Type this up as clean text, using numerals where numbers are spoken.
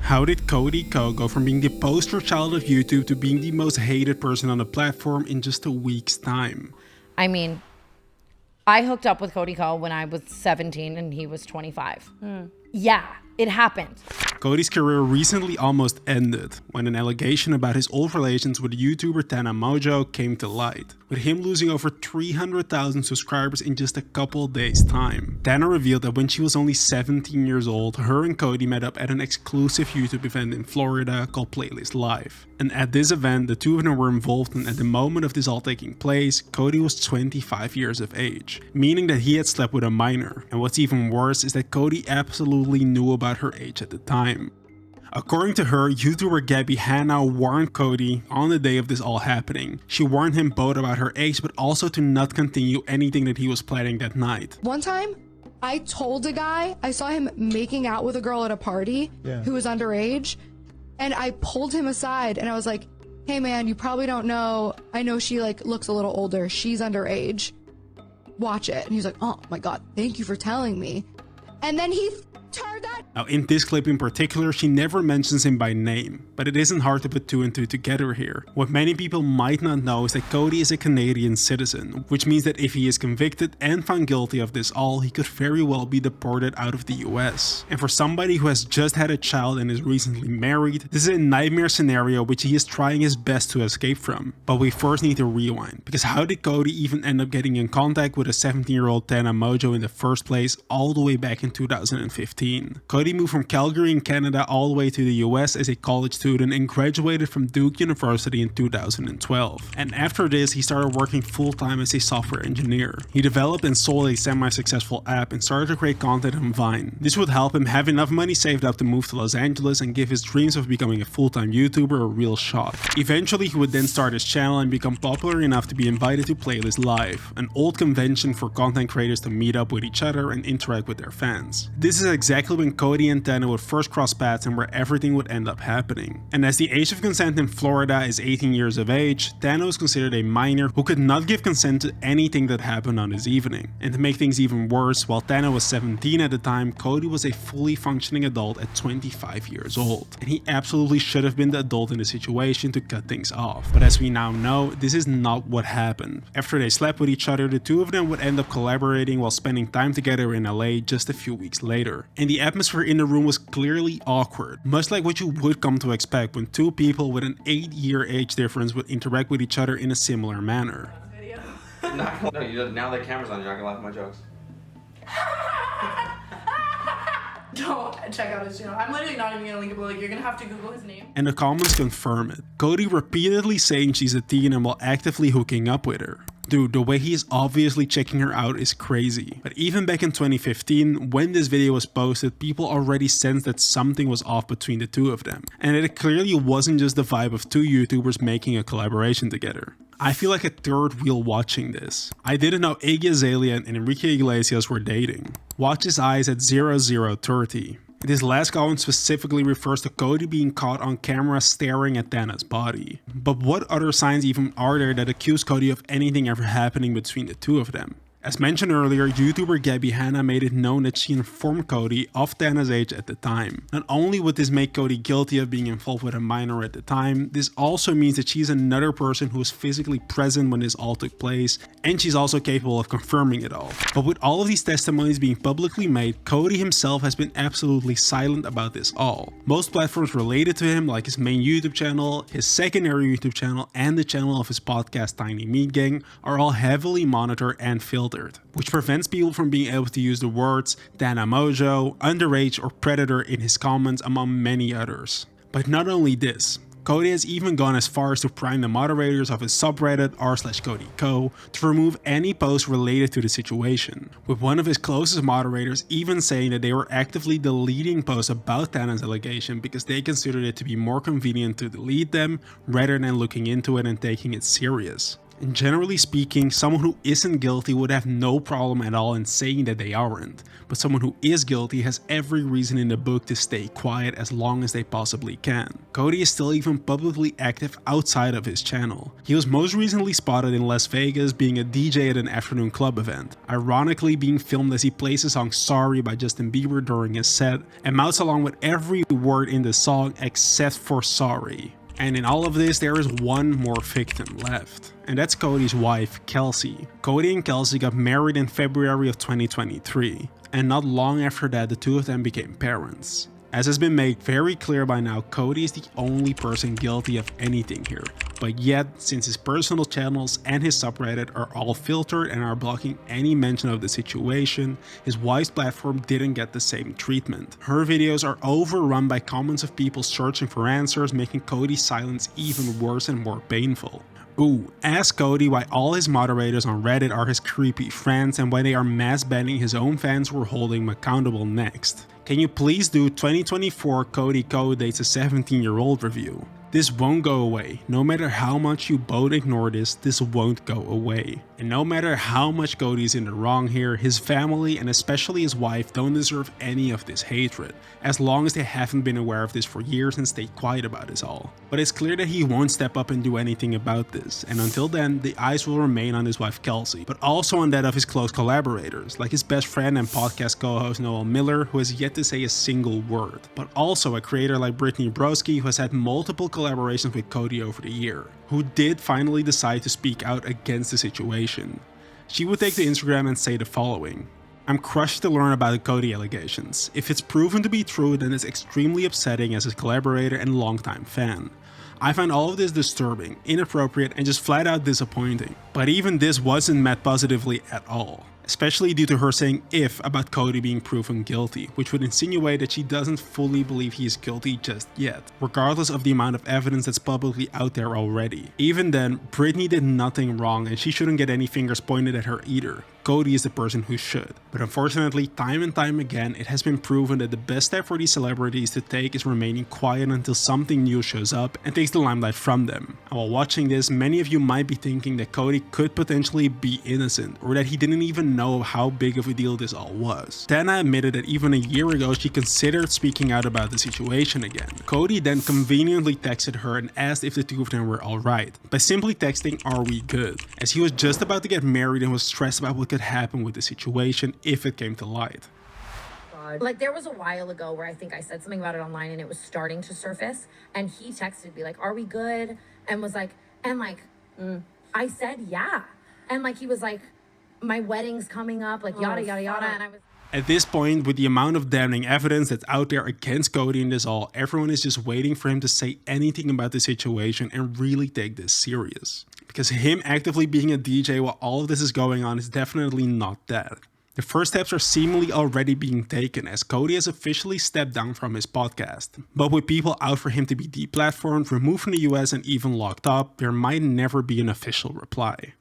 How did Cody Ko go from being the poster child of YouTube to being the most hated person on the platform in just a week's time? I mean, I hooked up with Cody Ko when I was 17 and he was 25. Yeah, it happened. Cody's career recently almost ended when an allegation about his old relations with YouTuber Tana Mongeau came to light, with him losing over 300,000 subscribers in just a couple days' time. Tana revealed that when she was only 17 years old, her and Cody met up at an exclusive YouTube event in Florida called Playlist Live. And at this event, the two of them were involved, and at the moment of this all taking place, Cody was 25 years of age, meaning that he had slept with a minor. And what's even worse is that Cody absolutely knew about her age at the time. According to her, YouTuber Gabby Hanna warned Cody on the day of this all happening. She warned him both about her age, but also to not continue anything that he was planning that night. One time, I told a guy, I saw him making out with a girl at a party who was underage, and I pulled him aside and I was like, hey man, you probably don't know, I know she looks a little older, she's underage, watch it. And he was like, oh my god, thank you for telling me. And then he turned that. Now in this clip in particular, she never mentions him by name, but it isn't hard to put two and two together here. What many people might not know is that Cody is a Canadian citizen, which means that if he is convicted and found guilty of this all, he could very well be deported out of the US. And for somebody who has just had a child and is recently married, this is a nightmare scenario which he is trying his best to escape from. But we first need to rewind, because how did Cody even end up getting in contact with a 17-year-old Tana Mongeau in the first place all the way back in 2015? Cody moved from Calgary in Canada all the way to the US as a college student and graduated from Duke University in 2012. And after this, he started working full-time as a software engineer. He developed and sold a semi-successful app and started to create content on Vine. This would help him have enough money saved up to move to Los Angeles and give his dreams of becoming a full-time YouTuber a real shot. Eventually, he would then start his channel and become popular enough to be invited to Playlist Live, an old convention for content creators to meet up with each other and interact with their fans. This is exactly when Cody and Tana would first cross paths and where everything would end up happening. And as the age of consent in Florida is 18 years of age, Tana was considered a minor who could not give consent to anything that happened on his evening. And to make things even worse, while Tana was 17 at the time, Cody was a fully functioning adult at 25 years old. And he absolutely should have been the adult in the situation to cut things off. But as we now know, this is not what happened. After they slept with each other, the two of them would end up collaborating while spending time together in LA just a few weeks later. And the atmosphere in the room was clearly awkward, much like what you would come to expect when two people with an 8-year age difference would interact with each other in a similar manner. No, now the camera's on, you're not gonna laugh at my jokes. Don't check out his channel. I'm literally not even gonna link it, but you're gonna have to Google his name. And the comments confirm it. Cody repeatedly saying she's a teen and while actively hooking up with her. Dude, the way he is obviously checking her out is crazy. But even back in 2015, when this video was posted, people already sensed that something was off between the two of them. And it clearly wasn't just the vibe of two YouTubers making a collaboration together. I feel like a third wheel watching this. I didn't know Iggy Azalea and Enrique Iglesias were dating. Watch his eyes at 0030. This last comment specifically refers to Cody being caught on camera staring at Tana's body. But what other signs even are there that accuse Cody of anything ever happening between the two of them? As mentioned earlier, YouTuber Gabby Hanna made it known that she informed Cody of Tana's age at the time. Not only would this make Cody guilty of being involved with a minor at the time, this also means that she's another person who was physically present when this all took place, and she's also capable of confirming it all. But with all of these testimonies being publicly made, Cody himself has been absolutely silent about this all. Most platforms related to him, like his main YouTube channel, his secondary YouTube channel, and the channel of his podcast Tiny Meat Gang, are all heavily monitored and filtered, which prevents people from being able to use the words Tana Mongeau, underage, or predator in his comments, among many others. But not only this, Cody has even gone as far as to prime the moderators of his subreddit r/Cody Ko to remove any posts related to the situation, with one of his closest moderators even saying that they were actively deleting posts about Tana's allegation because they considered it to be more convenient to delete them rather than looking into it and taking it serious. And generally speaking, someone who isn't guilty would have no problem at all in saying that they aren't, but someone who is guilty has every reason in the book to stay quiet as long as they possibly can. Cody is still even publicly active outside of his channel. He was most recently spotted in Las Vegas being a DJ at an afternoon club event, ironically being filmed as he plays the song Sorry by Justin Bieber during his set, and mouths along with every word in the song except for sorry. And in all of this, there is one more victim left, and that's Cody's wife, Kelsey. Cody and Kelsey got married in February of 2023, and not long after that, the two of them became parents. As has been made very clear by now, Cody is the only person guilty of anything here, but yet, since his personal channels and his subreddit are all filtered and are blocking any mention of the situation, his wife's platform didn't get the same treatment. Her videos are overrun by comments of people searching for answers, making Cody's silence even worse and more painful. Ooh, ask Cody why all his moderators on Reddit are his creepy friends and why they are mass banning his own fans who are holding him accountable next. Can you please do 2024 Cody Ko dates a 17-year-old review? This won't go away. No matter how much you both ignore this won't go away. And no matter how much Cody's in the wrong here, his family and especially his wife don't deserve any of this hatred, as long as they haven't been aware of this for years and stayed quiet about this all. But it's clear that he won't step up and do anything about this, and until then, the eyes will remain on his wife Kelsey, but also on that of his close collaborators, like his best friend and podcast co-host Noel Miller, who has yet to say a single word, but also a creator like Brittany Broski, who has had multiple collaborations with Cody over the year, who did finally decide to speak out against the situation. She would take to Instagram and say the following: "I'm crushed to learn about the Cody allegations. If it's proven to be true, then it's extremely upsetting as his collaborator and longtime fan. I find all of this disturbing, inappropriate, and just flat out disappointing. But even this wasn't met positively at all. Especially due to her saying 'if' about Cody being proven guilty, which would insinuate that she doesn't fully believe he is guilty just yet, regardless of the amount of evidence that's publicly out there already. Even then, Britney did nothing wrong and she shouldn't get any fingers pointed at her either. Cody is the person who should. But unfortunately, time and time again, it has been proven that the best step for these celebrities to take is remaining quiet until something new shows up and takes the limelight from them. And while watching this, many of you might be thinking that Cody could potentially be innocent, or that he didn't even know how big of a deal this all was. Tana admitted that even a year ago she considered speaking out about the situation again. Cody then conveniently texted her and asked if the two of them were alright, by simply texting "Are we good?" as he was just about to get married and was stressed about what could happen with the situation if it came to light. Like, there was a while ago where I think I said something about it online and it was starting to surface, and he texted me like, "Are we good?" and was like, I said yeah, and like he was like, "My wedding's coming up," like yada yada yada, and I was. At this point, with the amount of damning evidence that's out there against Cody in this all, everyone is just waiting for him to say anything about the situation and really take this serious. Because him actively being a DJ while all of this is going on is definitely not that. The first steps are seemingly already being taken, as Cody has officially stepped down from his podcast. But with people out for him to be deplatformed, removed from the US and even locked up, there might never be an official reply.